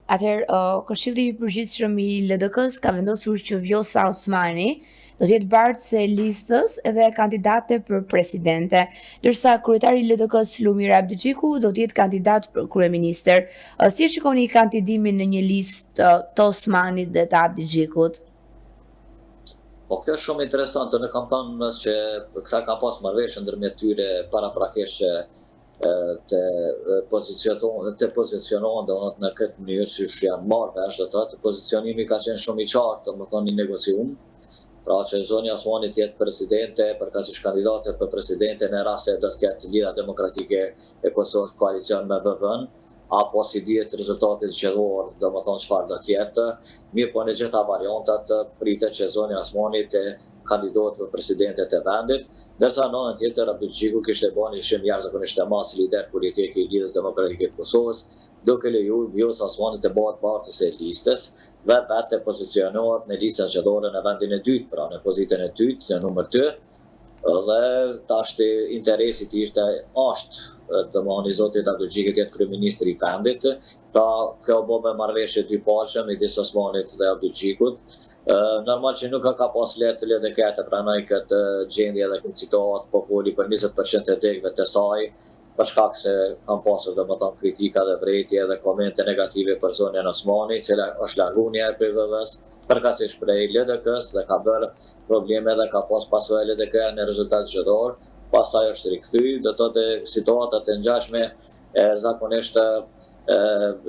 Atëherë, Këshilli i Përgjithshëm i LDK-s ka vendosur që Vjosa Osmani do të jetë bartëse e listës edhe kandidate për presidente, ndërsa kryetari i LDK-s Lumir Abdixhiku do të jetë kandidat për kryeministër. Si e shikoni kandidimin në një listë të Osmanit dhe të Abdixhikut? Po kjo është shumë interesante, ne kam thënë që këta ka pas marrëveshje ndërmjet tyre paraprakesh që të pozicionohen në këtë mënyrë që janë marrë vesh të pozicionimi ka qenë shumë i qartë, domethënë i negocium. Pra që zonja Osmani të jetë presidente, përkaqësisht kandidate për presidente në rast se do të ketë Lidhja Demokratike e Kosovës koalicion me BV-n, apo si dihet rezultati zgjedhor, domethënë çfarë do të jetë. Mirë, po në gjitha variantat pritet që zonja Osmani të kandidohet për presidentet e vendit, ndërsa në anën tjetër Abdixhiku kishte bën ishim jashtëzakonisht të mas lider politik i Lidhjes Demokratike të Kosovës, duke lejuar Vjosa Osmani të bëhet bartëse e listës dhe vetë të pozicionohet në listën zgjedhore në vendin e dytë, pra në pozitën e dytë, në numër 2, dhe tash interesi i ishte është domethënë zotit Abdixhikut jetë kryeministri i vendit, pra kjo bëbë marrëveshje dypalshme midis Osmanit dhe Abdixhikut. Normal që nuk ka pas lehtë LDK të pranoj këtë gjendje dhe këtë situatë, po foli për 20% e degëve të saj, për shkak se kanë pasur domethënë kritika dhe vrejtje dhe komente negative për zonën Osmani, cila është larguar e PVV-s, përkatësisht prej LDK-s dhe ka bërë probleme dhe ka pas pasojë LDK në rezultat zgjedhor, pastaj është rikthyer, do të thotë situatat e ngjashme zakonisht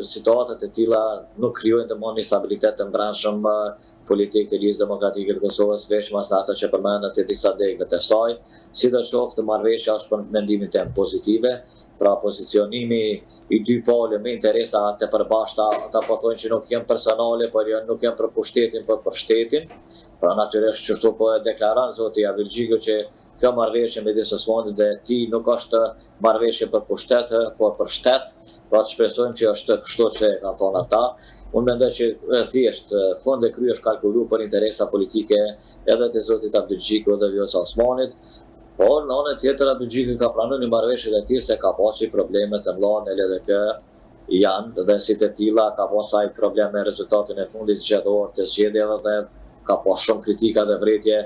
situatat e tilla nuk krijojnë domosdoshmë stabilitet të brendshëm politik të Lidhjes Demokratike të Kosovës, veç mas ata që përmendet të disa degëve të saj, sidoqoftë marrëveshja është për mendimin tim pozitive, pra pozicionimi i dy palë me interesa të përbashkëta, ata po thonë që nuk janë personale, por nuk janë për pushtetin, por për shtetin. Pra natyrisht çështo po e deklaron zoti Abdixhiku që kjo marrëveshje midis Osmanit dhe tij nuk është marrëveshje për pushtet, por për shtet. Pra të shpresojmë që është kështu që kanë thonë ata. Unë mendoj që thjesht fond e kry është kalkuluar për interesa politike edhe të zotit Abdixhiku dhe Vjosa Osmanit, por në anën tjetër Abdixhiku ka pranuar një marrëveshje të tillë se ka pasur probleme të mëdha në LDK janë dhe si të tilla ka pasur ai probleme me rezultatin e fundit zgjedhor të zgjedhjeve dhe ka pasur shumë kritika dhe vretje,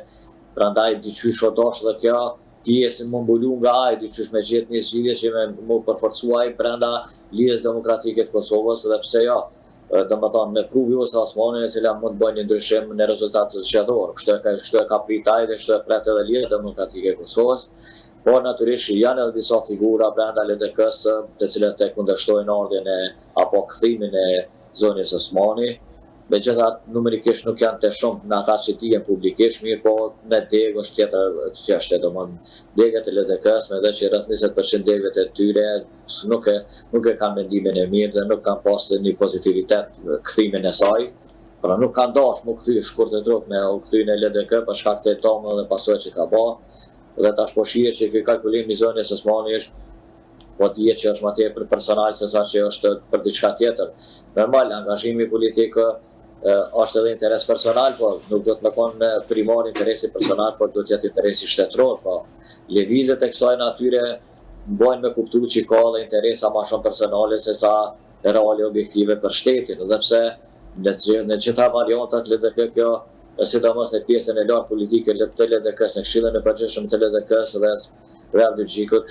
prandaj diçysh odosh dhe kjo pjesën më mbulu nga ai, diçysh me gjetë një zgjidhje që më përforcuaj brenda Lidhjes Demokratike të Kosovës dhe pse jo. Domethënë me pru Vjosa Osmani e cila mund të bëjë një ndryshim në rezultatet zgjedhor. Kështu e ka prit ai dhe kështu e pret edhe Lidhja Demokratike e Kosovës. Por natyrisht janë edhe disa figura brenda LDK-s të cilat e kundërshtojnë ardhjen apo kthimin e zonës Osmani. Megjithatë numerikisht nuk janë të shumë në ata që dihen publikisht, mirë po me degë është tjetër çështje, domethënë degët e LDK-s me që rreth 20% degëve të tyre nuk e kanë mendimin e mirë dhe nuk kanë pasur një pozitivitet kthimin e saj. Pra nuk kanë dashur më kthy shkurt e drejt me u kthy në LDK për shkak të tomë dhe pasojë që ka bërë. Dhe tash po shihet që ky kalkulim i zonës Osmani është po dihet që është më tepër personal se sa që është për diçka tjetër. Normal angazhimi politik është edhe interes personal, po nuk do të më konë primar interesi personal, por do të jetë interesi shtetëror, po lëvizjet e kësaj natyre bojnë me kuptu që ka dhe interesa ma shumë personale se sa reale objektive për shtetin, edhe pse në gjitha variantat LDK kjo, sidomos në pjesën e lartë politike të LDK-s, në Këshillin e Përgjithshëm të LDK-s dhe Abdixhikut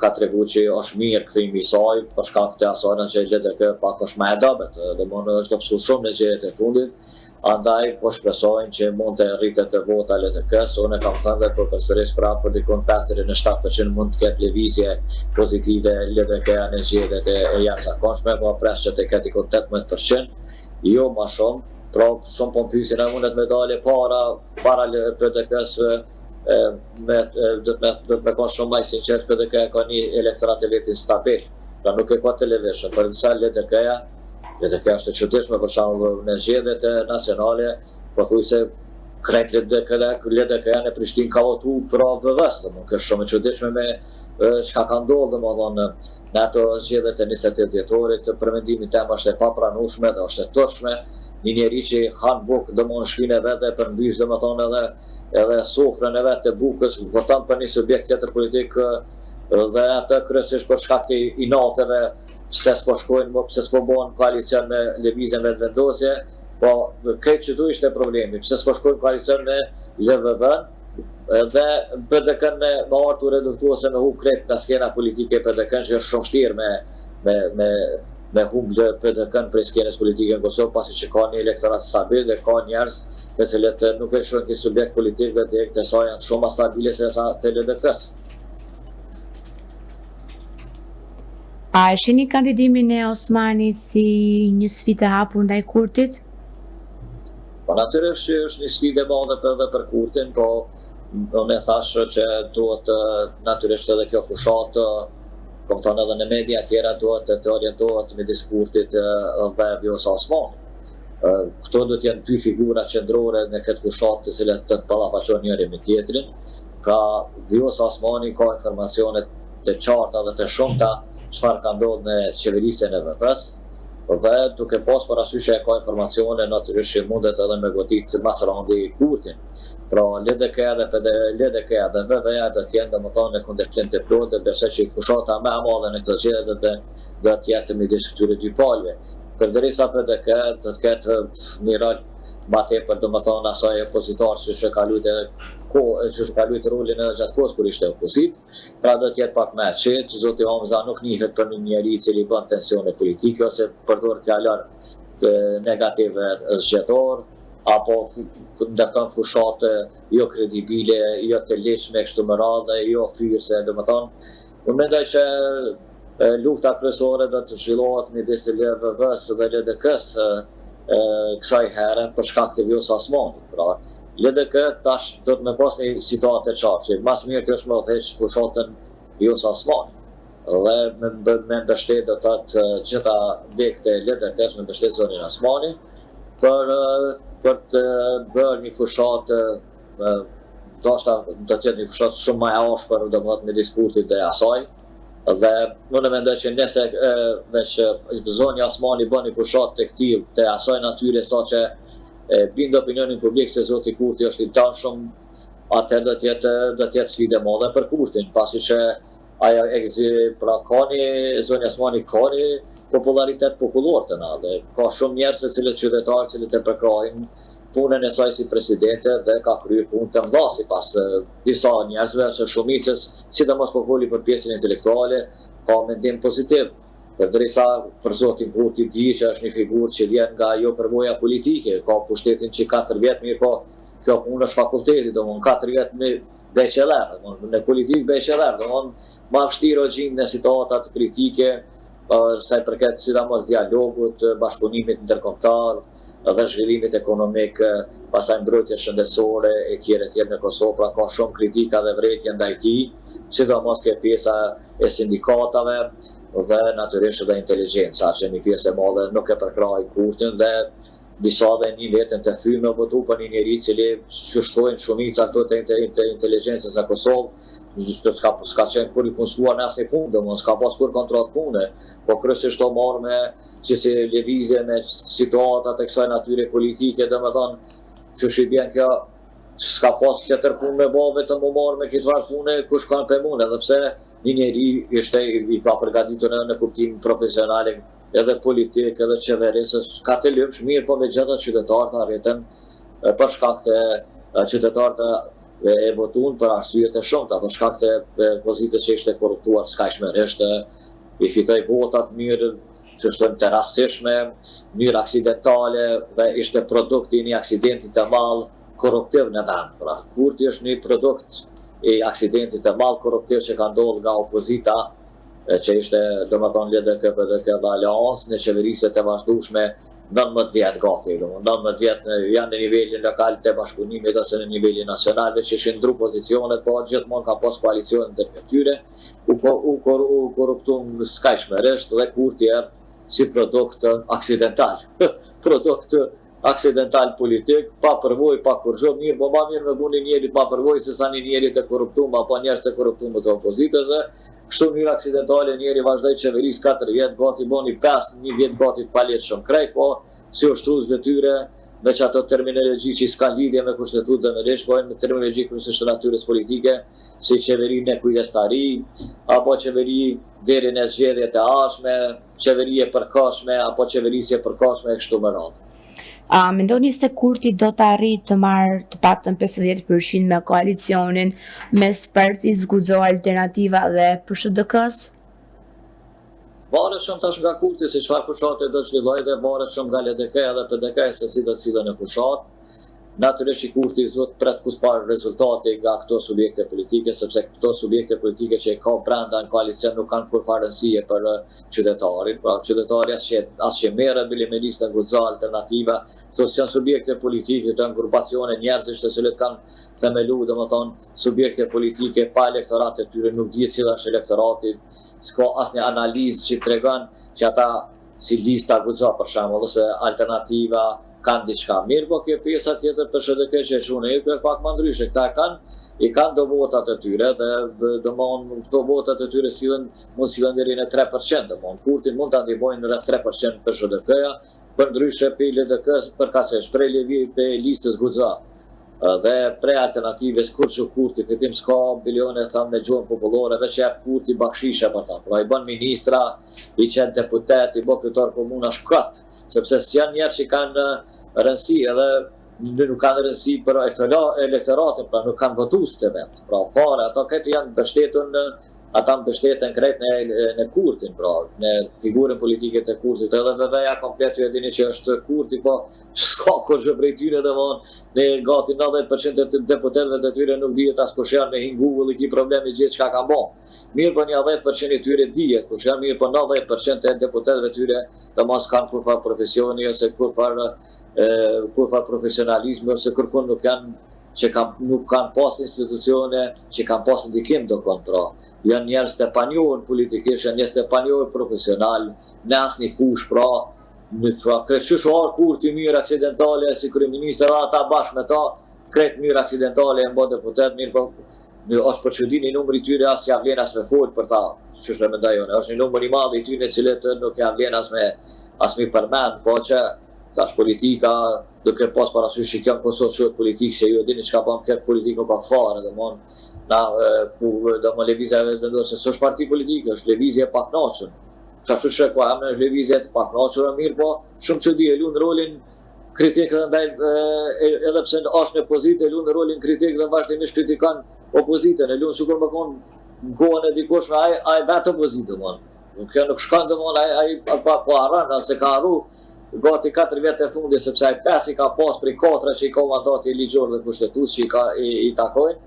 ka treguar që është mirë kthimi i saj për shkak të asaj që LDK pak është më e dobët, domthonë është dobësuar shumë në gjërat e fundit, andaj po shpresojnë që mund të rritet të vota LDK-s. Unë kam thënë dhe po përsëris prapë për dikon 5-7% mund të ketë lëvizje pozitive LDK në gjërat e jashtëzakonshme, po pres që të ketë dikon 18%, jo më shumë, pra shumë po pyesin a mundet me dalë para LDK-s. Do të me konë shumë maj sinqert PDK ka një elektorat e vetin stabil, pra nuk e ka të leveshëm, për disa LDK-ja është e çuditshme për shembull në zgjedhjet nacionale, po thuaj se krejt LDK-ja në Prishtinë ka votu për AVV-s, domethënë është shumë e çuditshme me çka ka ndodhur domethënë në ato zgjedhjet e 28 dhjetorit, për mendimin tim është e papranueshme dhe është e turpshme. Një njeri që han bukë domon shpinën e vet e përmbys domethënë edhe sofrën e vet të bukës, voton për një subjekt tjetër politik dhe atë kryesisht për shkak të inateve pse s'po shkojnë, pse s'po bën koalicion me lëvizjen vendosje, po këtë që tu ishte problemi, pse s'po shkojnë koalicion me LVV-n, dhe PDK-n me artu reduktuese me hub krejt nga skena politike PDK-n që është shumë vështirë me hub dhe PDK-n prej skenës politike në Kosovë, pasi që ka një elektorat stabil dhe ka njerëz të cilët nuk e shohin këtë subjekt politik dhe direkt e sa janë shumë më stabile se sa të LDK-s. A e shihni kandidimin e Osmanit si një sfidë e hapur ndaj Kurtit? Po natyrisht që është një sfidë e madhe edhe për Kurtin, po unë e thash që duhet natyrisht edhe kjo fushat, kom thënë edhe në media tjera duhet të orientohet midis Kurtit dhe Vjosa Osmanit. Këto do të jenë dy figura qendrore në këtë fushat të cilat të ballafaqojnë njëri me tjetrin. Pra Vjosa Osmani ka informacione të qarta dhe të shumta çfarë ka ndodhur në qeverisjen e VP-s, dhe duke pas parasysh që ka informacione natyrisht që mundet edhe me godit mas randi Kurtin. Pra LDK dhe VV-ja do të jenë domethënë në kundërshtim të plotë dhe besoj që fushata më e madhe në këtë zgjedhje do të jetë midis këtyre dy palëve. Përderisa PDK do të ketë një rol më tepër domethënë asaj opozitar që ka luajtur rolin edhe gjatë kohës kur ishte opozit, pra do të jetë pak më e qetë, zoti Hamza nuk njihet për një njerëz i cili bën tensione politike ose përdor fjala negative zgjedhor, apo ndërton fushate jo kredibile, jo të lehtëshme kështu me radhë, jo thyrse, domethënë. Unë mendoj që lufta kryesore do të zhvillohet midis LVV-s dhe LDK-s kësaj herë për shkak të Vjosa Osmanit. Pra LDK tash do të më pas një situatë të qartë, që mas mirë të është më dheq fushatën Vjosa Osmanit. Dhe me mbështet do të të gjitha dekt e LDK-s me mbështet zonin Osmani për të bërë një fushatë, do të jetë një fushatë shumë më e ashpër domethënë midis Kurtit dhe asaj. Dhe unë mendoj që nëse veç zoni Osmani bën një fushatë të këtij të asaj natyre saqë bind opinionin publik se zoti Kurti është i dashur, atëherë do të jetë sfidë e madhe për Kurtin, pasi që ajo pra zoni Osmani ka një popularitet popullor të na, dhe ka shumë njerëz të cilët qytetarë cilët e përkrahin punën e saj si presidente dhe ka kryer punë të mëdha sipas disa njerëzve ose shumicës, sidomos po foli për pjesën intelektuale, ka mendim pozitiv. Përderisa për zotin Kurti di që është një figurë që vjen nga jo përvoja politike, ka pushtetin që 4 vjet mirë, po kjo punë është fakulteti, domthonë 4 vjet me beqeller, në politikë beqeller, domthonë më vështirë gjin në situata kritike, sa i përket sidomos dialogut, bashkëpunimit ndërkombëtar dhe zhvillimit ekonomik, pastaj mbrojtjes shëndetësore e tjerë në Kosovë, pra ka shumë kritika dhe vretje ndaj tij, sidomos kjo pjesa e sindikatave dhe natyrisht edhe inteligjenca, që një pjesë e madhe nuk e përkrahi Kurtin dhe disa dhe një vetën të thymë me votu për një njeri cili shtojnë shumica ato të inteligjencës e Kosovë, s'ka qenë kur i punësuar në asnjë punë, domosdoshmë s'ka pas kur kontratë pune, po kryesisht to marrë me si lëvizje me situata të kësaj natyre politike, domethënë që shibjen kjo s'ka pas tjetër punë me bë, vetëm u marrë me këtë farë pune kush kanë për mune, edhe pse një njeri ishte i pa përgatitur në kuptim profesional edhe politik edhe qeverisës, ka të lëpsh mirë, po me gjitha qytetarët arritën për shkak të qytetarët e votuan për arsyet e shumta, për shkak të pozitës që ishte korruptuar skajshmërisht, i fitoi votat mirë, që shtojnë të rastishme, mirë aksidentale dhe ishte produkt i një aksidenti të madh korruptiv në vend. Pra, Kurti është një produkt i aksidentit të madh korruptiv që ka ndodhur nga opozita, që ishte domethënë LDK dhe Aleancë në qeverisjet e vazhdueshme 19 vjet gati, 19 vjet janë në nivelin lokal të bashkëpunimit ose në nivelin nacional, që ishin ndru pozicionet, po gjithmonë ka pas koalicion ndërmjet tyre, u korruptuan skajshmërisht dhe Kurti erdhi si produkt aksidental. Produkt aksidental politik, pa përvojë, pa kurrë, mirë, po më mirë me buni njëri pa përvojë se sa një njeri të korruptuar apo njerëz të korruptuar të opozitës. Kështu mirë aksidentale njeri vazhdoi qeveris 4 vjet, gati boni 5, një vjet gati palet shumë krejt, po si ushtrues detyre me që ato terminologji që s'ka lidhje me kushtetut dhe me lesh, po me terminologji kryesisht të natyrës politike, si qeverinë e kujdestari, apo qeveri deri në zgjedhjet e ardhshme, qeveri e përkohshme, apo qeverisje e përkohshme e kështu me radhë. A mendoni se Kurti do të arrijë të marrë të paktën 50% me koalicionin mes Partisë Guxo Alternativa dhe PSHDK-s? Varet shumë tash nga Kurti se çfarë fushate do të zhvillojë dhe varet shumë nga LDK dhe PDK se si do të cilën e fushat. Natyrisht i Kurti do të pret kusht rezultati nga këto subjekte politike, sepse këto subjekte politike që ka brenda në koalicion nuk kanë kur fare rëndësie për qytetarin. Pra qytetari as që merret me listën Guxo Alternativa, këto janë subjekte politike të grupacione njerëzish të cilët kanë themelu, domethënë subjekte politike pa elektorat të tyre, nuk dihet cila është elektorati, s'ka asnjë analizë që tregon që ata si lista Guxo për shembull ose Alternativa kanë diçka mirë, po kjo pjesa tjetër për PSHDK që është e pak më ndryshe. Këta kanë do votat e tyre dhe domthon këto votat e tyre mund sillen deri në 3%, domthon Kurti mund ta ndihmojnë rreth 3% PSHDK-ja, për ndryshe për LDK përkatësh prej listës Guxo. Dhe prej Alternativës kur që Kurti fitim s'ka bilione thamë në gjuhën popullore, veç e Kurti bakshishe për ta. Pra i bën ministra, i qenë deputet, i bën kryetar komuna shkat, sepse s'janë njerë që kanë rëndësi edhe nuk kanë rëndësi për elektoratin, pra nuk kanë votues të vend. Pra fare, ato këtë janë mbështeten krejt në Kurtin, pra në figurën politike të Kurtit. Edhe VV-ja komplet ju e dini që është Kurti, po s'ka kur që prej tyre dhe në gati 90% të deputetëve të tyre nuk dihet as kush janë me Google i ki problemi gjithë çka kanë bën. Mirë po 10% i tyre dihet kush janë, mirë po 90% e deputetëve tyre të mos kanë kur far profesioni ose kur far profesionalizmi ose kërkon nuk kanë pas institucione që kanë pas ndikim do kontra. Janë njerëz të panjohur politikisht, janë njerëz të panjohur profesional, në asnjë fushë, pra kështu Kurti mirë aksidentale si kryeminist edhe ata bashkë me ta, krejt mirë aksidentale e mbo deputet, mirë po është për çuditni numri i tyre as ja vlen as me fol për ta, çështë mendoj unë, është një numër i madh i tyre cilët nuk ja vlen as me përmend, po që tash politika duke pas parasysh që kjo Kosovë quhet politikë, se ju e dini çka bën këtë politikë pa fare, lëvizja e vendosur s'është parti politike, është lëvizje e paknaqur. Kështu që ka në lëvizje të paknaqura mirë, po shumë çudi e lund rolin kritik ndaj edhe pse është në pozitë, lund rolin kritik dhe vazhdimisht kritikon opozitën, e lund sikur më kon kohën e dikush me ai vetë opozitë, Kjo nuk shkon ai po harron ose ka harru gati 4 vjet e fundit sepse ai 5 i ka pas prej 4 që i ka mandati ligjor dhe kushtetues që i takojnë.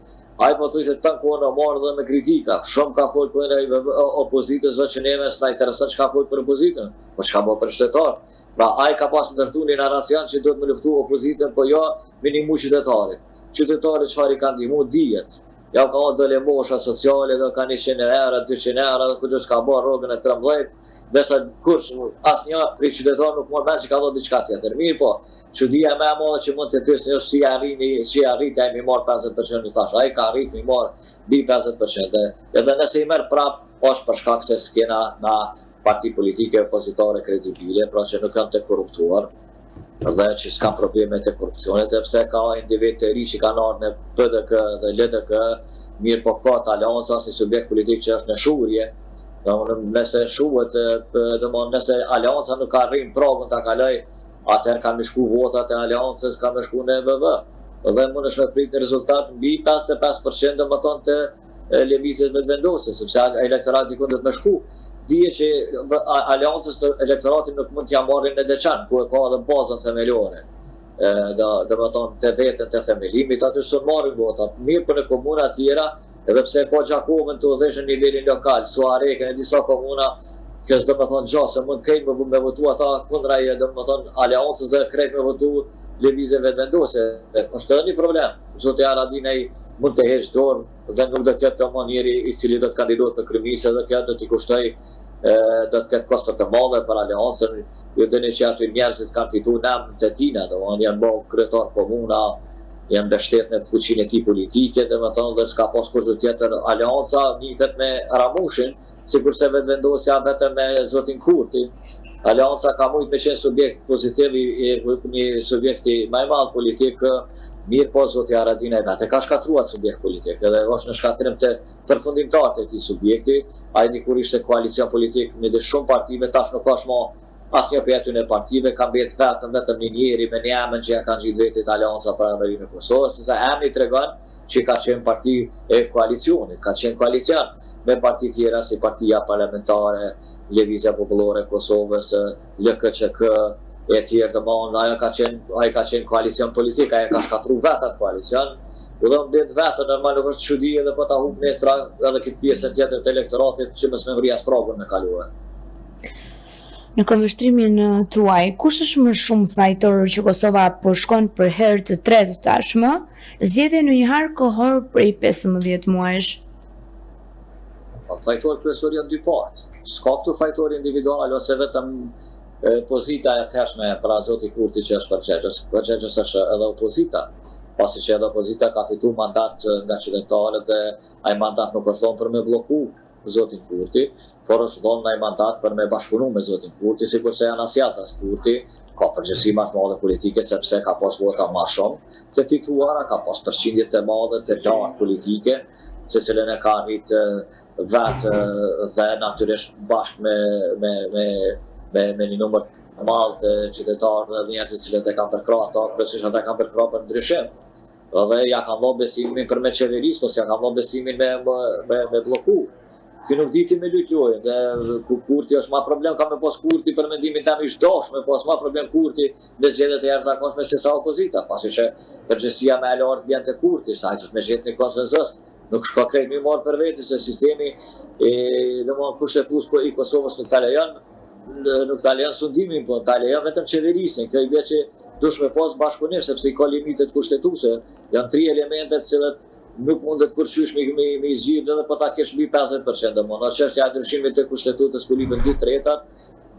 Ai po thosë tan kohën e marrë dhe me kritika. Shumë ka folur për opozitës, veç neve s'na intereson çka fol për opozitën, po çka bën për shtetar. Pra ai ka pas ndërtuar një narracion që duhet me luftu opozitën, po jo minimu qytetarit. Qytetarit çfarë kanë ndihmu dihet. Ja ka dole mosha sociale, do kanë 100 euro, 200 euro, kur s'ka bën rrogën e 13, dhe sa kush asnjë prej qytetarëve nuk mund që ka dhënë diçka tjetër. Mirë po, çudia më e madhe që mund të pyesni është si arrit ai më marr 50% tash. Ai ka arrit më marr mbi 50%. Edhe nëse i merr prap, është për shkak se s'kena na parti politike opozitare kredibile, pra që nuk kanë të korruptuar dhe që s'kan probleme të korrupsionit, sepse ka individ të ri që kanë ardhur në PDK dhe LDK, mirë po ka të alianca si subjekt politik që është në shurje. Nëse shuhet, nëse alianca nuk ka rrim pragën ta kaloj, atëherë kanë më shku votat e aliancës, kanë më shku në VV. Dhe mund është me prit në rezultat mbi 55% domethënë të lëvizjes vetëvendose, sepse elektorati diku do të më shku. Dije që aliancës të elektoratit nuk mund t'ja marrin në deçan, ku e ka edhe bazën themelore. Domethënë të vetën të themelimit, aty s'u marrin votat. Mirë për në komuna tjera, edhe pse ka gjakovën të udhëhesh në nivelin lokal, Suareken e disa komuna, kjo s'do të thonë gjë, se mund krejt me votu ata kundra domethënë aliancës dhe krejt me votu lëvizjeve vetëvendose. Është edhe një problem. Zoti Aradinaj mund të heqë dorë dhe nuk do të jetë të njëri i cili do të kandidohet në kryeministë dhe kjo do t'i kushtoj, do të ketë kosto të madhe për aliancën. Ju dini që aty njerëzit kanë fituar namë të tina, janë bërë kryetar komuna, janë mbështetur në fuqinë e tij politike, domethënë dhe s'ka pas kurrë tjetër alianca nitet me Ramushin, sikurse vetëvendosja vetëm me zotin Kurti. Alianca ka mujt me qenë subjekt pozitiv i një subjekti më i madh politik, mirë po zoti Haradinaj vetë ka shkatruar subjekt politik, edhe është në shkatrim të përfundimtar të këtij subjekti. Ai dikur ishte koalicion politik midis shumë partive, tash nuk ka më asnjë prej atyre partive, ka mbetë vetëm një njeri me një emër që ja kanë gjitë vetit Alianca për Anërinë e Kosovës, sepse emri tregon që ka qenë parti e koalicionit, ka qenë koalicion me parti tjera si Partia Parlamentare, Lëvizja Popullore e Kosovës, LKÇK e tjerë të mëdha. Ai ka qenë koalicion politik, ai ka shkatruar vetë atë koalicion. U do mbet vetë, normal nuk është çudi edhe po ta humb nesër edhe këtë pjesën tjetër të elektoratit që mos më vria sprogën me kaluar. Në këndvështrimin tuaj, kush është më shumë fajtor që Kosova po shkon për herë të tretë tashmë, zgjedhje në një harë kohor prej 15 muajsh? Fajtor kryesor janë dy partë. S'ka këtu fajtor individual ose vetëm pozita e hershme pra zoti Kurti që është përgjegjës është edhe opozita. Pasi që edhe opozita ka fituar mandat nga qytetarët dhe ai mandat nuk është dhënë për me blloku zotin Kurti, por është dhënë ai mandat për me bashkëpunu me zotin Kurti, sikurse janë asjatas Kurti ka përgjegjësi më të madhe politike sepse ka pas vota më shumë të fituara, ka pas përqindje të mëdha të lartë politike, se cilën e ka arrit vetë dhe natyrisht bashkë me një numër të madh të qytetarëve dhe njerëz të cilët e kanë përkrahur ata, kryesisht ata kanë përkrahur për ndryshim. Dhe ja kanë dhënë besimin për me qeverisë, ose ja kanë dhënë besimin me blloku. Ky nuk diti me lujë, dhe Kurti është ma problem ka me pas Kurti për mendimin tim ish dosh, me pas ma problem Kurti në zgjedhjet e jashtëzakonshme se sa opozita, pasi që përgjegjësia më e lartë vjen te Kurti, sa që me gjetë një konsenzus. Nuk shko krejt më marrë për vetë se sistemi kushtetues i Kosovës nuk ta lejon sundimin, po ta lejon vetëm qeverisjen. Kjo i bie që dush me pas bashkëpunim sepse i ka limitet kushtetuese. Janë 3 elemente të cilët nuk mundet kurrësh me zgjidhje edhe po ta kesh mbi 50% domosdoshmë. Në çështja e ndryshimit të kushtetutës ku lipen 2/3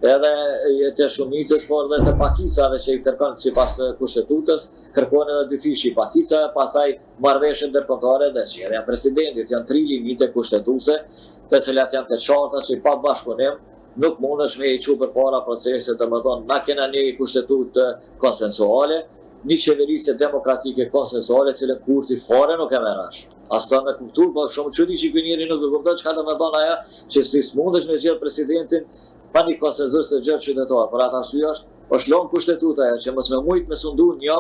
edhe të shumicës, por edhe të pakicave që i kërkon sipas kushtetutës, kërkon edhe 2 fishi pakica, pastaj marrëveshje ndërkombëtare dhe zgjedhja e presidentit. Janë 3 limite kushtetuese, të cilat janë të qarta që pa bashkëpunim nuk mundesh me i çu përpara procesit, domethënë na kena një kushtetutë konsensuale, një qeverisje demokratike konsensuale, cilë Kurti fare nuk e merrash. Asta me kuptuar, po shumë çudi që ky njeri nuk e kupton çka do të thonë ajo, që si smundesh me zgjedh presidentin pa një konsenzus të gjatë qytetar. Por atë arsye është lënë kushtetuta ajo që mos më mujt me sundu një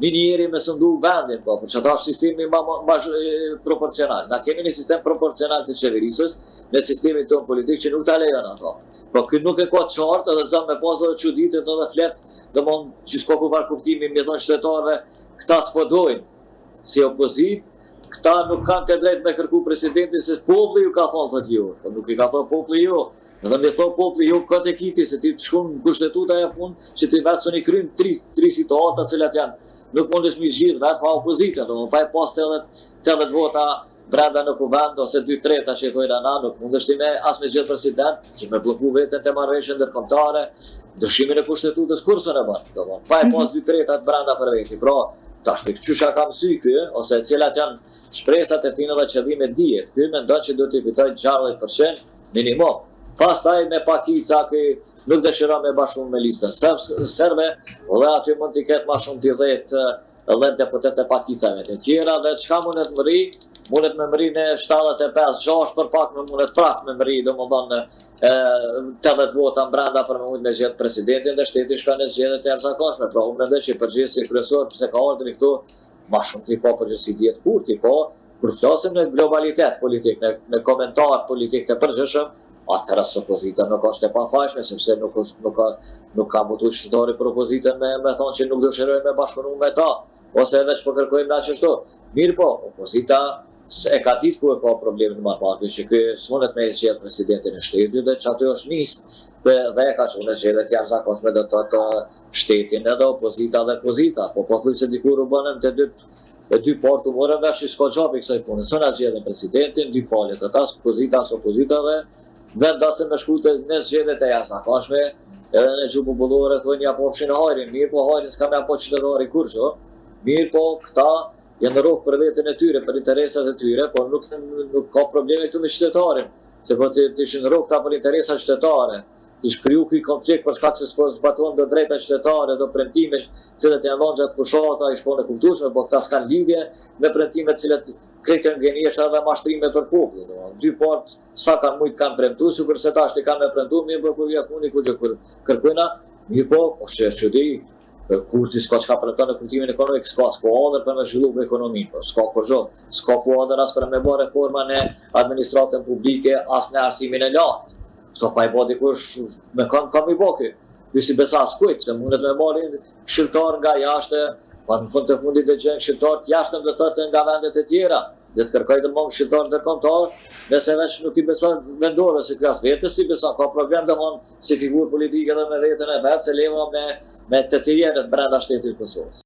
njeri me sundu vendin, po, për që ata është sistemi ma proporcional. Na kemi një sistem proporcional të qeverisës në sistemin tonë politik që nuk ta lejon ato. Po ky nuk e ka qartë edhe s'do me pas edhe çuditë edhe flet, domthon që s'ka kuvar kuptimi me thon qytetarëve, këta s'po dojnë si opozitë, këta nuk kanë të drejtë me kërku presidentin se populli ju ka thonë thotë ju, po nuk i ka thonë populli ju. Edhe me thonë populli ju këtë e kiti se ti të shkon në kushtetuta e punë që ti vetë së një krym 3 situata cilat janë nuk mundesh mi zgjidh vetë pa opozitën, domthon pa e pas 80 vota brenda në kuvend ose 2/3 që thojnë ana, nuk mundesh ti me as me zgjedh president, që me blloku veten te marrëveshje ndërkombëtare, ndryshimin e kushtetutës kursën e bën, domthon pa e pas 2/3 brenda për veti. Pra, tash tek çysha ka mësy ky, ose cilat janë shpresat e tij dhe qëllimet dihet. Ky mendon që do të fitojë 60% minimum. Pastaj me pakica ky nuk dëshiron me bashkëpunë me listën serbe, dhe aty mund të ketë më shumë të 10 deputetë pakicave të tjera dhe çka mundet me mri në 75-6 për pak me mundet prap me mri, domethënë 80 vota brenda për me mund me zgjedh presidentin dhe shteti shka në zgjedhjet e jashtëzakonshme. Pra unë mendoj që përgjegjësi kryesor pse ka ardhur këtu më shumë ti po përgjegjësi dihet Kurti, po kur flasim në globalitet politik, në komentar politik të përgjithshëm, atëra opozita nuk është e pafajshme, sepse nuk ka mutuar qytetarë për opozitën me thonë që nuk dëshirojnë me bashkëpunu me ta, ose edhe që po kërkojmë na çështo. Mirë po, opozita e ka ditë ku e ka problemin më të madh, që ky s'mundet me zgjedh presidentin e shtetit dhe çaty është nis dhe e ka çuar zgjedhjet jashtëzakonshme do të thotë shtetin edhe opozita dhe pozita, po thjesht dikur u bënën të dy partë u morën vesh s'ka gjapi kësaj pune. Sona zgjedhën presidentin, dy palët, ata opozita dhe vendasin me shkute në zgjedhjet e jashtëzakonshme, edhe në gjuhë popullore thonë ja po fshin hajrin, mirë po hajrin s'ka me apo qytetari kurrë, mirë po këta janë rrugë për veten e tyre, për interesat e tyre, por nuk ka probleme këtu me qytetarin, se po të ishin rrugë këta për interesa qytetare. të shkriju ky konflikt për shkak se zbatuan do drejta qytetare, do premtime cilët janë dhënë gjatë fushata, i shkon e kuptueshme, por këta s'kan lidhje me premtimet cilët kretën gënjeshtër dhe mashtrime për popullin. Dy partë sa kanë mujt kanë premtuar, sikurse tash i kanë premtuar, mirë po vija funi ku gjë kërkojna, mirë po çudi Kurti s'ka çka premton në kuptimin ekonomik, s'ka ardhur për me zhvilluar ekonominë, s'ka kurrë, s'ka ardhur as për me bërë reforma në administratën publike, as në arsimin e lartë. Kto pa i bë dikush me kam i bë. Ky si besa skujt, se mundet me marrin shqiptar nga jashtë, pa në fund të fundit të gjën shqiptar të jashtëm do të nga vendet e tjera. Dhe të kërkoj të mund shqiptar ndërkombëtar, nëse veç nuk i beson vendore se kjo as vetes si beson, ka problem domon si figurë politike dhe me veten e vet, se leva me të tjerët brenda shtetit të Kosovës.